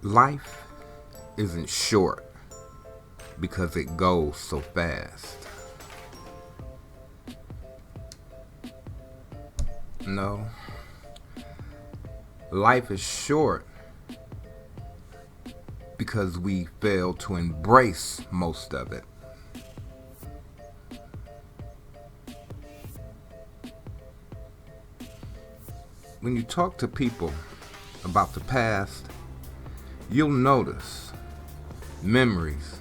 Life isn't short because it goes so fast. No, life is short because we fail to embrace most of it. When you talk to people about the past, you'll notice memories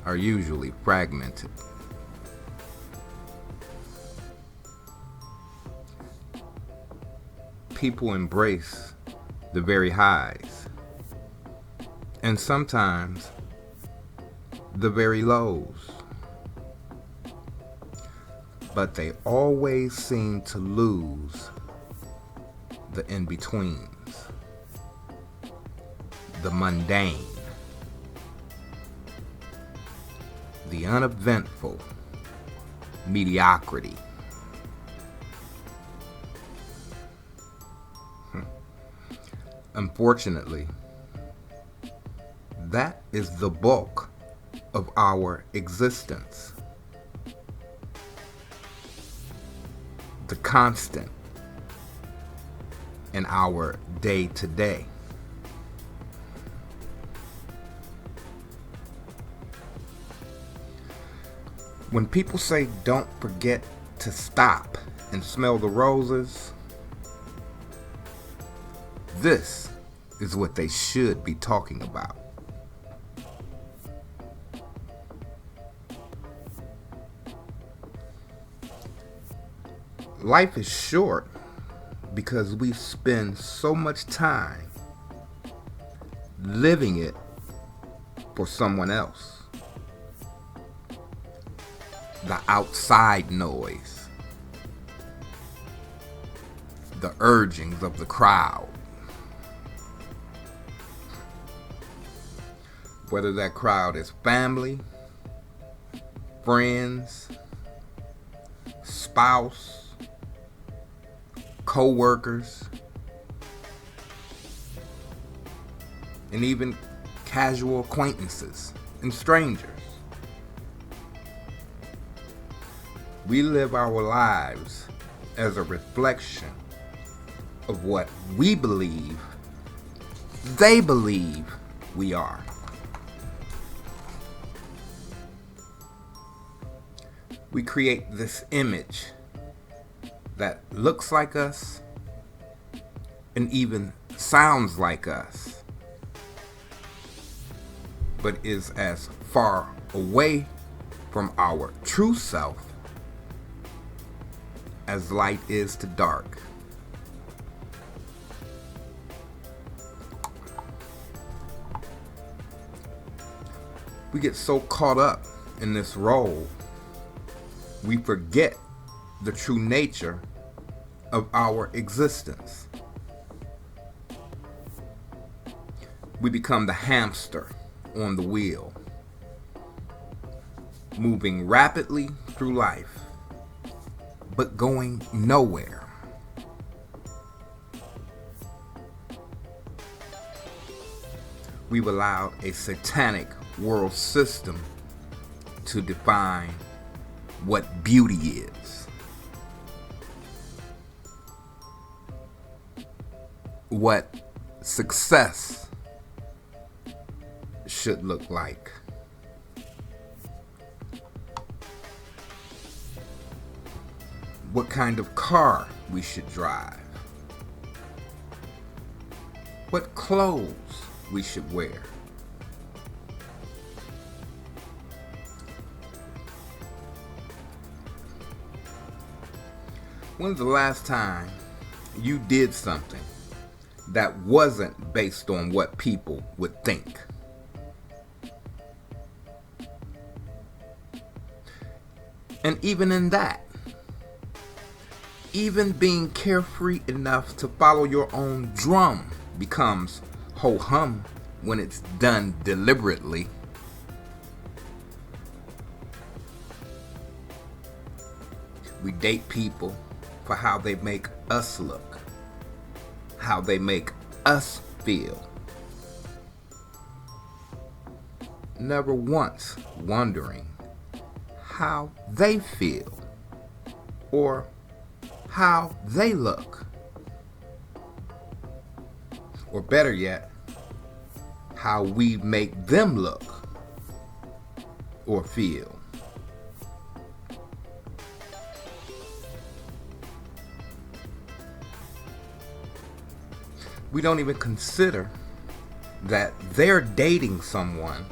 are usually fragmented. People embrace the very highs and sometimes the very lows, but they always seem to lose the in-betweens, the mundane, the uneventful mediocrity. Unfortunately, that is the bulk of our existence. The constant in our day-to-day. When people say don't forget to stop and smell the roses, this is what they should be talking about. Life is short because we spend so much time living it for someone else. The outside noise, the urgings of the crowd, whether that crowd is family, friends, spouse, co-workers, and even casual acquaintances and strangers. We live our lives as a reflection of what we believe they believe we are. We create this image that looks like us and even sounds like us, but is as far away from our true self as light is to dark. We get so caught up in this role, we forget the true nature of our existence. We become the hamster on the wheel, moving rapidly through life, but going nowhere. We've allowed a satanic world system to define what beauty is, what success should look like. What kind of car we should drive. What clothes we should wear. When's the last time you did something that wasn't based on what people would think? And even in that, even being carefree enough to follow your own drum becomes ho-hum when it's done deliberately. We date people for how they make us look, how they make us feel, never once wondering how they feel or how they look. Or better yet, how we make them look or feel. We don't even consider that they're dating someone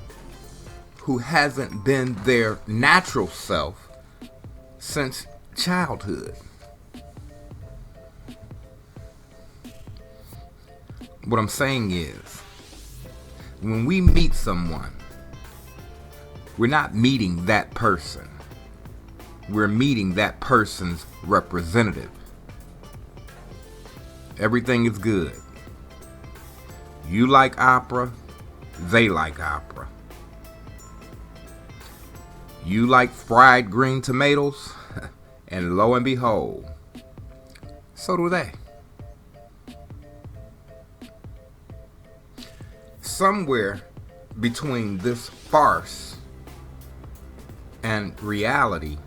who hasn't been their natural self since childhood. What I'm saying is, when we meet someone, we're not meeting that person. We're meeting that person's representative. Everything is good. You like opera, they like opera. You like fried green tomatoes, and lo and behold, so do they. Somewhere between this farce and reality,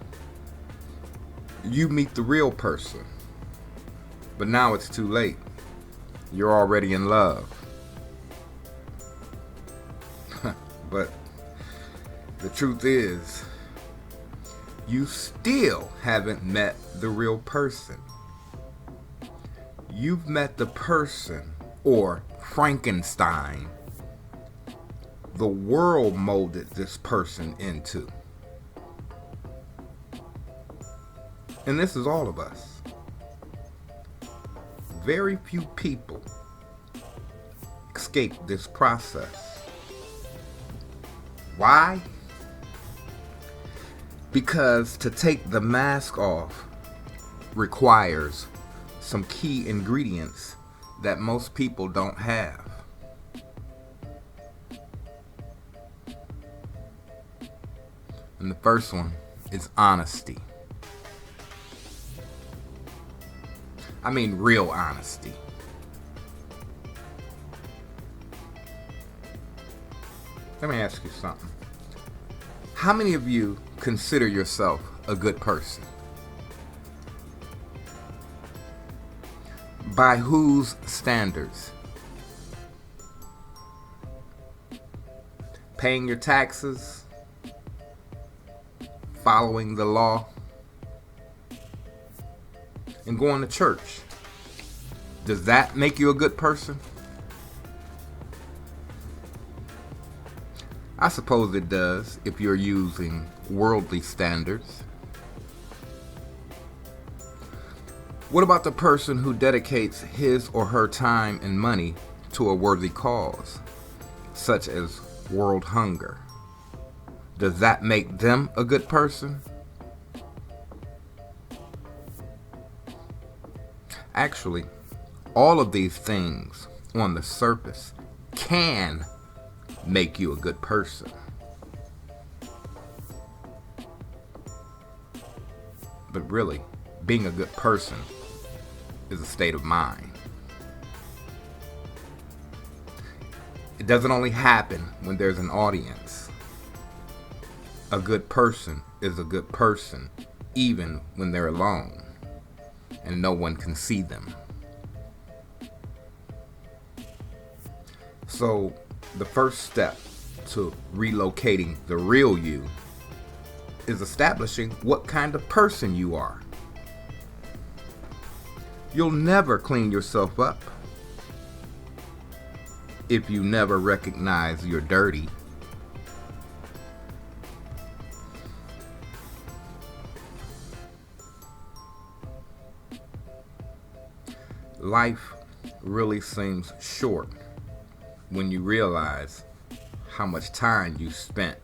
you meet the real person. But now it's too late. You're already in love. But the truth is, you still haven't met the real person. You've met the person, or Frankenstein, the world molded this person into. And this is all of us. Very few people escape this process. Why? Because to take the mask off requires some key ingredients that most people don't have. And the first one is honesty. I mean real honesty. Let me ask you something. How many of you consider yourself a good person? By whose standards? Paying your taxes? Following the law? And going to church? Does that make you a good person? I suppose it does if you're using worldly standards. What about the person who dedicates his or her time and money to a worthy cause, such as world hunger? Does that make them a good person? Actually, all of these things on the surface can make you a good person. But really, being a good person is a state of mind. It doesn't only happen when there's an audience. A good person is a good person even when they're alone and no one can see them. So, the first step to relocating the real you is establishing what kind of person you are. You'll never clean yourself up if you never recognize you're dirty. Life really seems short when you realize how much time you spent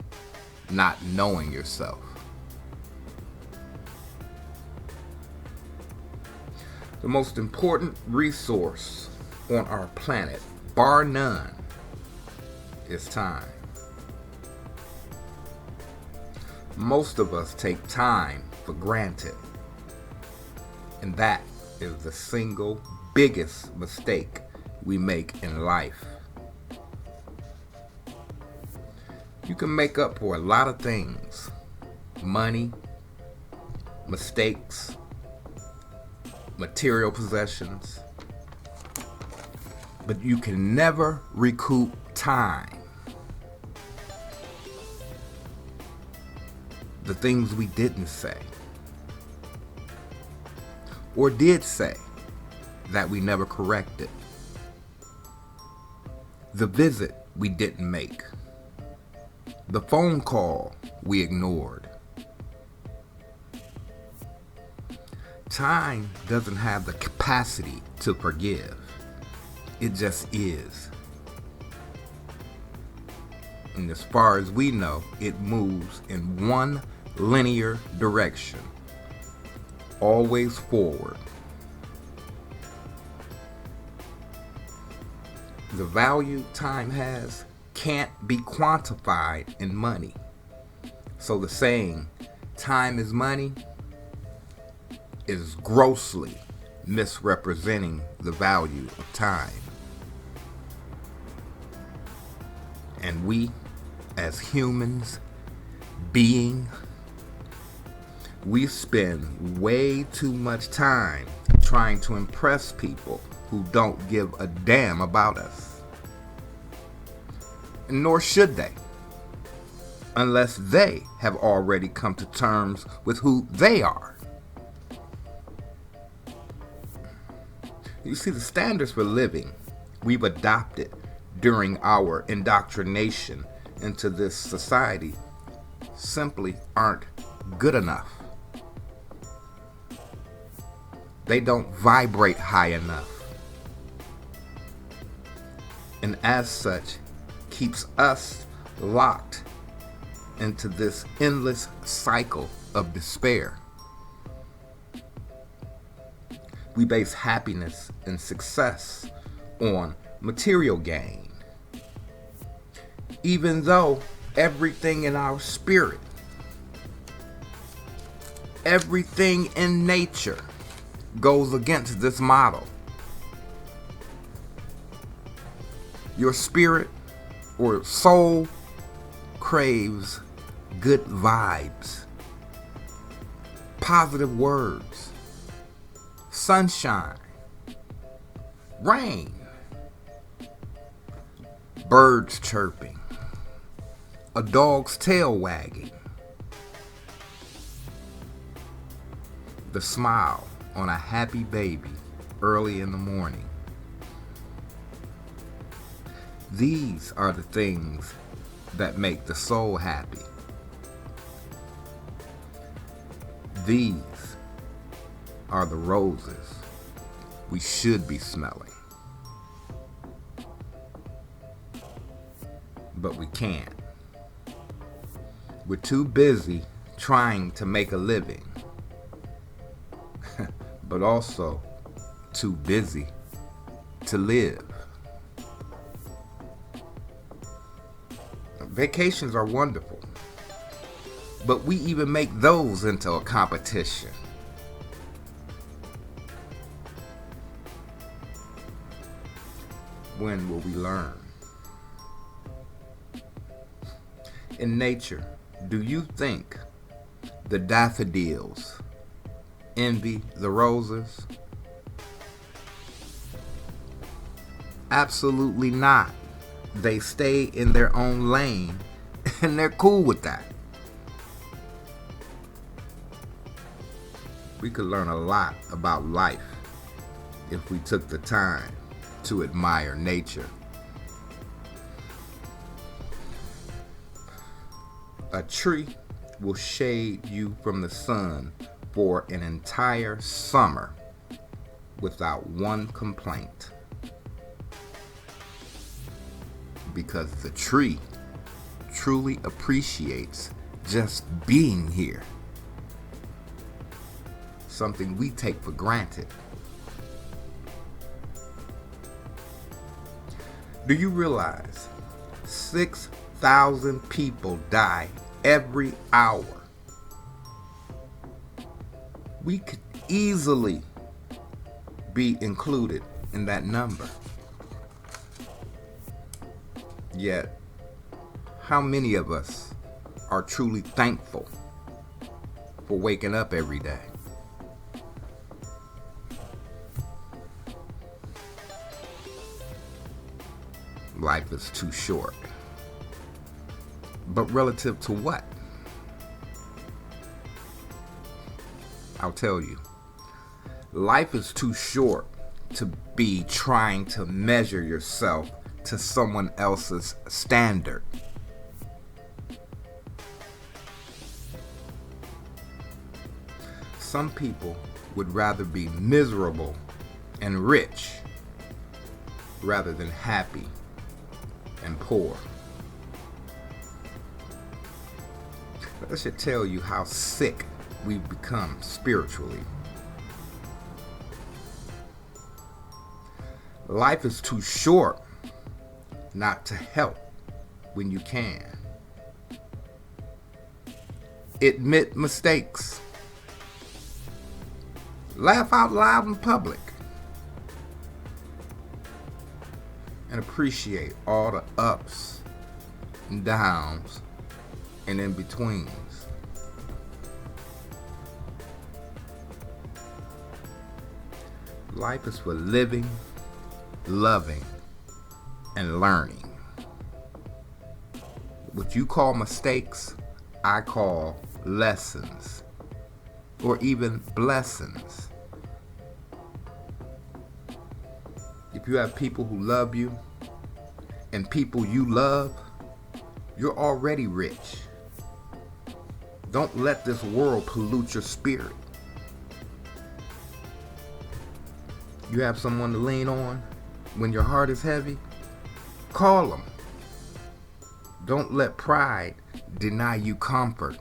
not knowing yourself. The most important resource on our planet, bar none, is time. Most of us take time for granted, and that is the single biggest mistake we make in life. You can make up for a lot of things: money, mistakes, material possessions, but you can never recoup time. The things we didn't say, or did say, that we never corrected. The visit we didn't make. The phone call we ignored. Time doesn't have the capacity to forgive. It just is. And as far as we know, it moves in one linear direction, always forward. The value time has can't be quantified in money. So the saying, time is money, is grossly misrepresenting the value of time. And we, as humans, we spend way too much time trying to impress people who don't give a damn about us. Nor should they, unless they have already come to terms with who they are. You see, the standards for living we've adopted during our indoctrination into this society simply aren't good enough. They don't vibrate high enough. And as such, keeps us locked into this endless cycle of despair. We base happiness and success on material gain, even though everything in our spirit, everything in nature goes against this model. Your spirit or soul craves good vibes, positive words, sunshine, rain, birds chirping, a dog's tail wagging, the smile on a happy baby early in the morning. These are the things that make the soul happy. These are the roses we should be smelling. But we can't. We're too busy trying to make a living, but also too busy to live. Vacations are wonderful, but we even make those into a competition. When will we learn? In nature, do you think the daffodils envy the roses? Absolutely not. They stay in their own lane and they're cool with that. We could learn a lot about life if we took the time to admire nature. A tree will shade you from the sun for an entire summer without one complaint. Because the tree truly appreciates just being here. Something we take for granted. Do you realize 6,000 people die every hour? We could easily be included in that number. Yet, how many of us are truly thankful for waking up every day? Life is too short. But relative to what? I'll tell you. Life is too short to be trying to measure yourself to someone else's standard. Some people would rather be miserable and rich rather than happy and poor. That should tell you how sick we've become spiritually. Life is too short not to help when you can. Admit mistakes. Laugh out loud in public. And appreciate all the ups and downs and in-betweens. Life is for living, loving, and learning. What you call mistakes, I call lessons, or even blessings. If you have people who love you and people you love, you're already rich. Don't let this world pollute your spirit. You have someone to lean on when your heart is heavy? Call them. Don't let pride deny you comfort.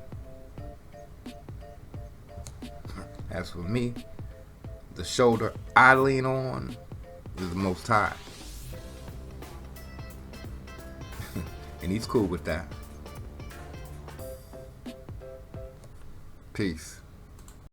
As for me, the shoulder I lean on is the Most High. And he's cool with that. Peace.